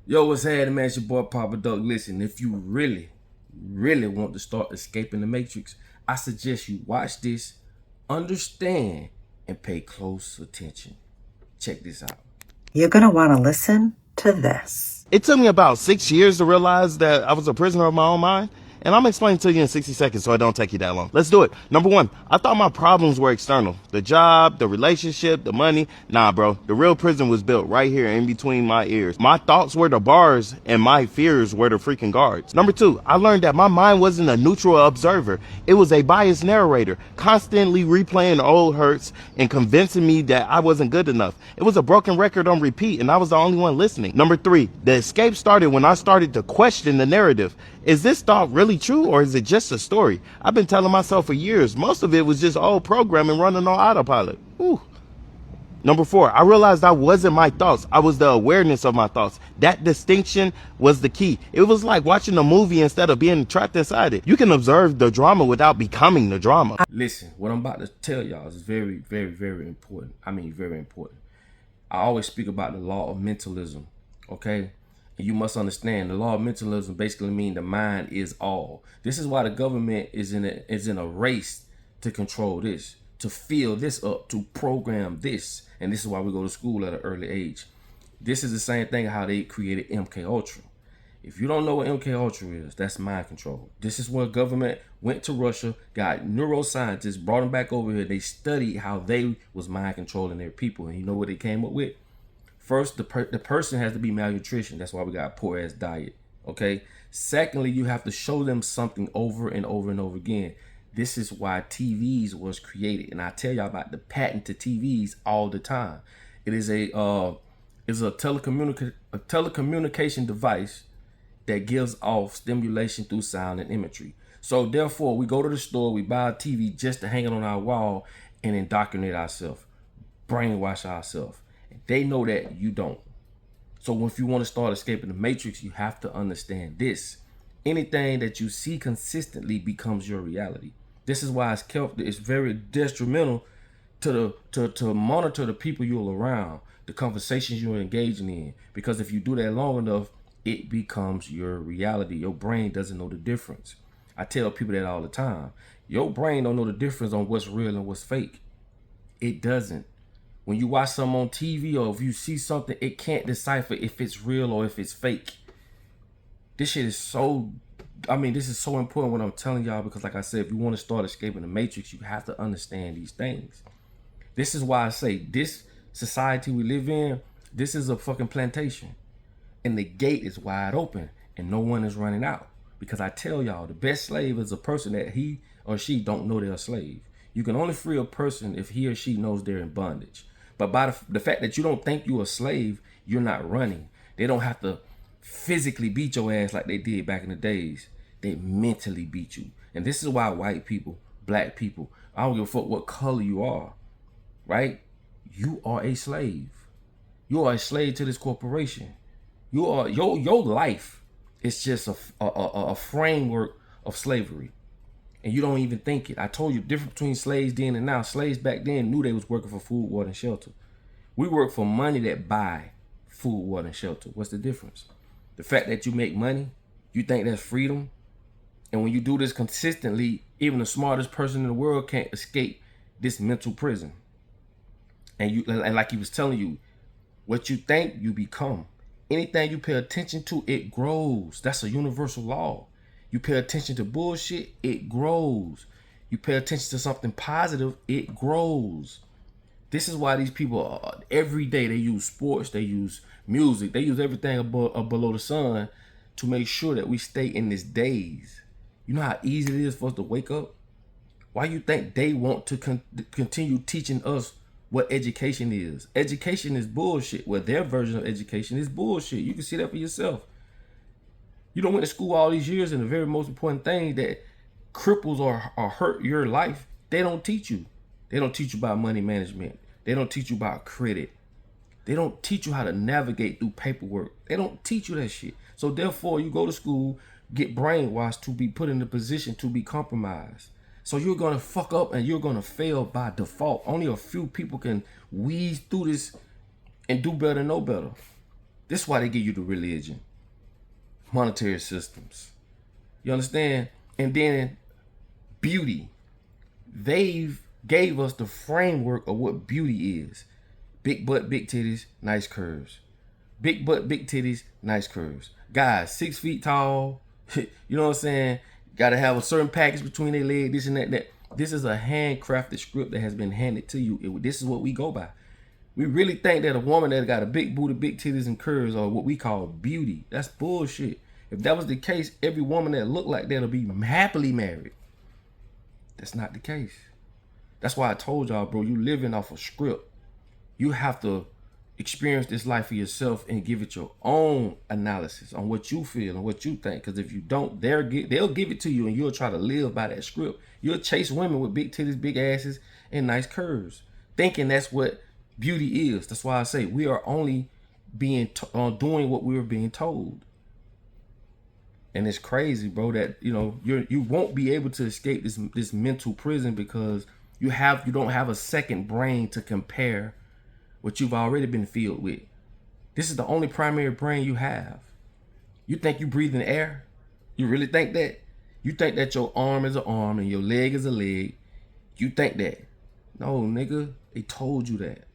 Yo, what's happening, man? It's your boy Papa Duck. Listen, if you really want to start escaping the Matrix, I suggest you watch this, understand, and pay close attention. Check this out. You're going to want to listen to this. It took me about 6 years to realize that I was a prisoner of my own mind. And I'm explaining to you in 60 seconds so it don't take you that long. Let's do it. Number one, I thought my problems were external. The job, the relationship, the money. Nah, bro. The real prison was built right here in between my ears. My thoughts were the bars and my fears were the freaking guards. Number two, I learned that my mind wasn't a neutral observer. It was a biased narrator, constantly replaying old hurts and convincing me that I wasn't good enough. It was a broken record on repeat and I was the only one listening. Number three, the escape started when I started to question the narrative. Is this thought really true or is it just a story? I've been telling myself for years. Most of it was just old programming running on autopilot. Whew. Number four, I realized I wasn't my thoughts. I was the awareness of my thoughts. That distinction was the key. It was like watching a movie instead of being trapped inside it. You can observe the drama without becoming the drama. Listen, what I'm about to tell y'all is very important. I mean, very important. I always speak about the law of mentalism, okay? And you must understand the law of mentalism basically means the mind is all. This is why the government is in a race to control this, to fill this up, to program this. And this is why we go to school at an early age. This is the same thing how they created MK Ultra. If you don't know what MK Ultra is, that's mind control. This is where government went to Russia, got neuroscientists, brought them back over here. They studied how they was mind controlling their people. And you know what they came up with? First, the person has to be malnutrition. That's why we got a poor ass diet. Okay. Secondly, you have to show them something over and over and over again. This is why TVs was created, and I tell y'all about the patent to TVs all the time. It is a telecommunication device that gives off stimulation through sound and imagery. So therefore, we go to the store, we buy a TV just to hang it on our wall and indoctrinate ourselves, brainwash ourselves. They know that you don't. So if you want to start escaping the matrix, you have to understand this. Anything that you see consistently becomes your reality. This is why it's very detrimental to monitor the people you're around, the conversations you're engaging in. Because if you do that long enough, it becomes your reality. Your brain doesn't know the difference. I tell people that all the time. Your brain don't know the difference on what's real and what's fake. It doesn't. When you watch something on TV or if you see something, it can't decipher if it's real or if it's fake. This shit is so, this is so important what I'm telling y'all because like I said, if you want to start escaping the matrix, you have to understand these things. This is why I say this society we live in, this is a fucking plantation. And the gate is wide open and no one is running out. Because I tell y'all, the best slave is a person that he or she don't know they're a slave. You can only free a person if he or she knows they're in bondage. But by the fact that you don't think you're a slave, you're not running. They don't have to physically beat your ass like they did back in the days. They mentally beat you. And this is why white people, black people, I don't give a fuck what color you are, right? You are a slave. You are a slave to this corporation. You are your life is just a framework of slavery. And you don't even think it. I told you the difference between slaves then and now. Slaves back then knew they was working for food, water, and shelter. We work for money that buy food, water, and shelter. What's the difference? The fact that you make money, you think that's freedom. And when you do this consistently, even the smartest person in the world can't escape this mental prison. And like he was telling you, what you think, you become. Anything you pay attention to, it grows. That's a universal law. You pay attention to bullshit, it grows. You pay attention to something positive, it grows. This is why these people, every day they use sports, they use music, they use everything above below the sun to make sure that we stay in this daze. You know how easy it is for us to wake up? Why you think they want to continue teaching us what education is? Education is bullshit. Well, their version of education is bullshit. You can see that for yourself. You don't went to school all these years, and the very most important thing that cripples or hurt your life, they don't teach you. They don't teach you about money management. They don't teach you about credit. They don't teach you how to navigate through paperwork. They don't teach you that shit. So therefore, you go to school, get brainwashed to be put in a position to be compromised. So you're going to fuck up and you're going to fail by default. Only a few people can wheeze through this and do better, know better. This is why they give you the religion, monetary systems. You understand? And then beauty. They've gave us the framework of what beauty is. Big butt, big titties, nice curves. Big butt, big titties, nice curves. Guys, 6 feet tall. You know what I'm saying? Got to have a certain package between their legs, this and that. This is a handcrafted script that has been handed to you. This is what we go by. We really think that a woman that got a big booty, big titties, and curves are what we call beauty. That's bullshit. If that was the case, every woman that looked like that will be happily married. That's not the case. That's why I told y'all, bro, you living off a script. You have to experience this life for yourself and give it your own analysis on what you feel and what you think. Because if you don't, they'll give it to you and you'll try to live by that script. You'll chase women with big titties, big asses, and nice curves, thinking that's what beauty is. That's why I say we are only being doing what we were being told. And it's crazy, bro, that you won't be able to escape this mental prison because you don't have a second brain to compare what you've already been filled with. This is the only primary brain you have. You think you breathe in air? You really think that? You think that your arm is an arm and your leg is a leg? You think that? No, nigga, they told you that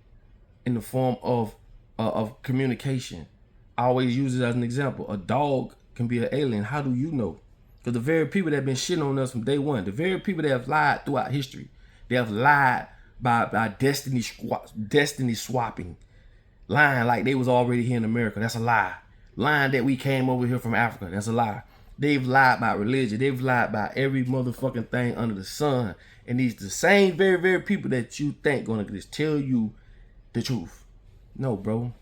in the form of communication. I always use it as an example. A dog can be an alien. How do you know? Because the very people that have been shitting on us from day one, the very people that have lied throughout history, they have lied by destiny swapping, lying like they was already here in America. That's a lie. Lying that we came over here from Africa. That's a lie. They've lied about religion. They've lied about every motherfucking thing under the sun. And these the same very, very people that you think gonna just tell you the truth. No, bro.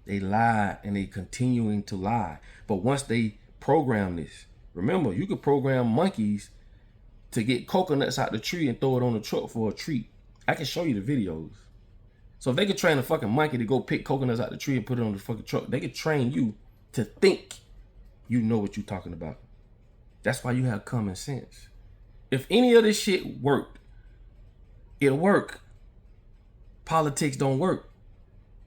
They lie and they continuing to lie. But once they program this, remember, you could program monkeys to get coconuts out the tree and throw it on the truck for a treat. I can show you the videos. So if they could train a fucking monkey to go pick coconuts out the tree and put it on the fucking truck, they could train you to think you know what you're talking about. That's why you have common sense. If any of this shit worked, it'll work. Politics don't work.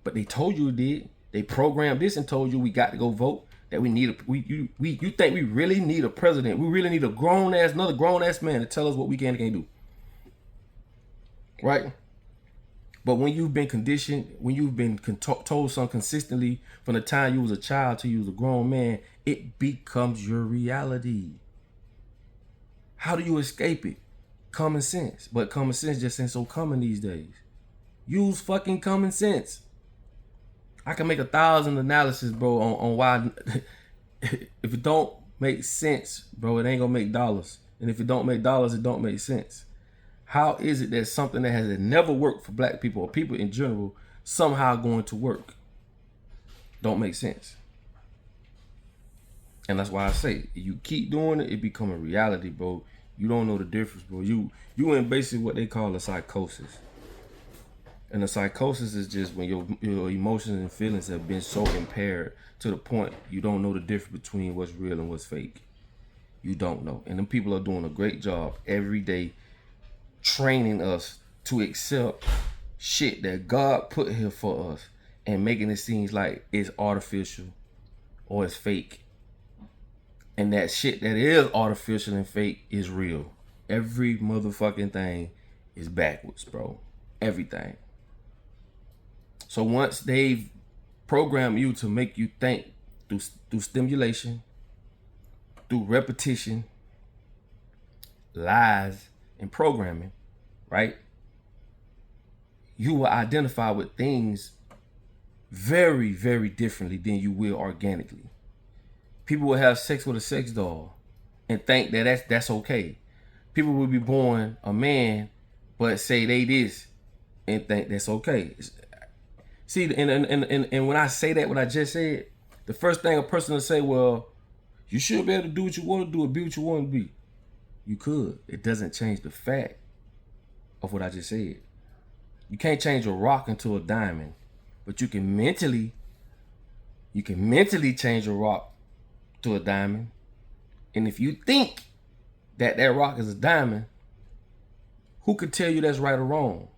But they told you it did. They programmed this and told you we got to go vote. That we need you think we really need a president? We really need another grown ass man to tell us what we can and can't do, right? But when you've been conditioned, when you've been told something consistently from the time you was a child till you was a grown man, it becomes your reality. How do you escape it? Common sense. But common sense just ain't so common these days. Use fucking common sense. I can make 1,000 analysis, bro, on why if it don't make sense, bro, it ain't gonna make dollars. And if it don't make dollars, it don't make sense. How is it that something that has never worked for black people or people in general somehow going to work? Don't make sense. And that's why I say, if you keep doing it, it become a reality, bro. You don't know the difference, bro. You in basically what they call a psychosis. And the psychosis is just when your emotions and feelings have been so impaired to the point you don't know the difference between what's real and what's fake. You don't know. And them people are doing a great job every day training us to accept shit that God put here for us and making it seem like it's artificial or it's fake. And that shit that is artificial and fake is real. Every motherfucking thing is backwards, bro. Everything. So once they've programmed you to make you think through stimulation, through repetition, lies, and programming, right? You will identify with things very, very differently than you will organically. People will have sex with a sex doll and think that that's okay. People will be born a man, but say they this and think that's okay. See, and when I say that, what I just said, the first thing a person will say, well, you should be able to do what you want to do or be what you want to be. You could. It doesn't change the fact of what I just said. You can't change a rock into a diamond, but you can mentally change a rock to a diamond. And if you think that rock is a diamond, who could tell you that's right or wrong?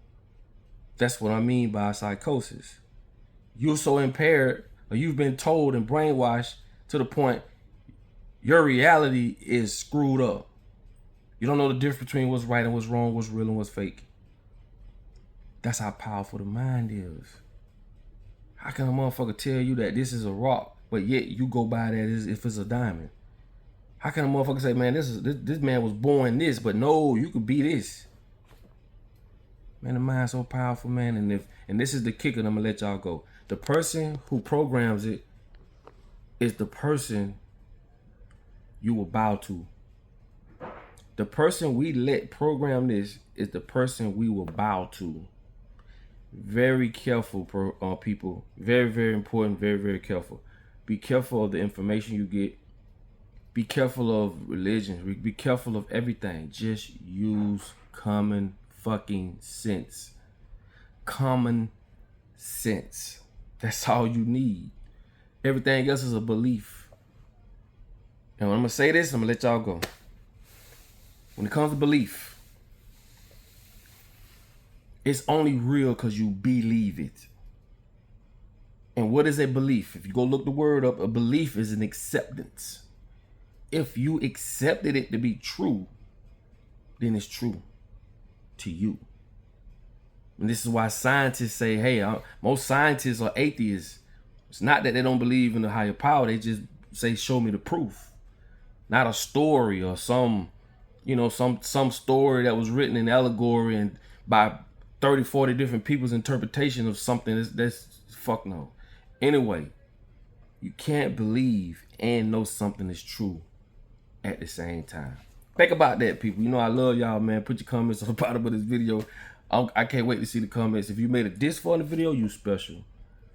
That's what I mean by psychosis. You're so impaired or you've been told and brainwashed to the point your reality is screwed up. You don't know the difference between what's right and what's wrong, what's real and what's fake. That's how powerful the mind is. How can a motherfucker tell you that this is a rock, but yet you go by that as if it's a diamond? How can a motherfucker say, man, this man was born this, but no, you could be this? Man, the mind's so powerful, man. And this is the kicker, and I'm gonna let y'all go. The person who programs it is the person you will bow to. The person we let program this is the person we will bow to. Very careful, people. Very, very important. Very, very careful. Be careful of the information you get. Be careful of religion. Be careful of everything. Just use common fucking sense. Common sense. That's all you need. Everything else is a belief. And when I'm gonna say this, I'm gonna let y'all go. When it comes to belief, it's only real because you believe it. And what is a belief? If you go look the word up, a belief is an acceptance. If you accepted it to be true, then it's true to you. And this is why scientists say, hey, most scientists are atheists. It's not that they don't believe in the higher power. They just say, show me the proof. Not a story or some story that was written in allegory and by 30, 40 different people's interpretation of something. That's fuck no. Anyway, you can't believe and know something is true at the same time. Think about that, people. You know I love y'all, man. Put your comments on the bottom of this video. I can't wait to see the comments. If you made it this far in the video, you special.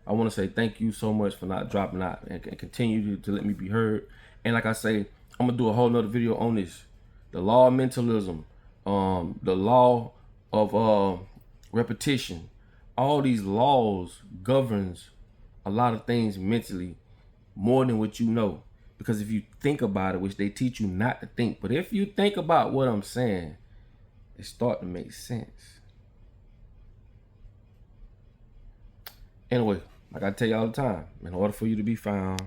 I want to say thank you so much for not dropping out and continue to let me be heard. And like I say, I'm gonna do a whole nother video on this. The law of mentalism, the law of repetition. All these laws governs a lot of things mentally more than what you know. Because if you think about it, which they teach you not to think, but if you think about what I'm saying, it start to make sense. Anyway, like I tell you all the time, in order for you to be found,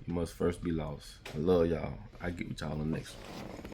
you must first be lost. I love y'all. I get with y'all on the next one.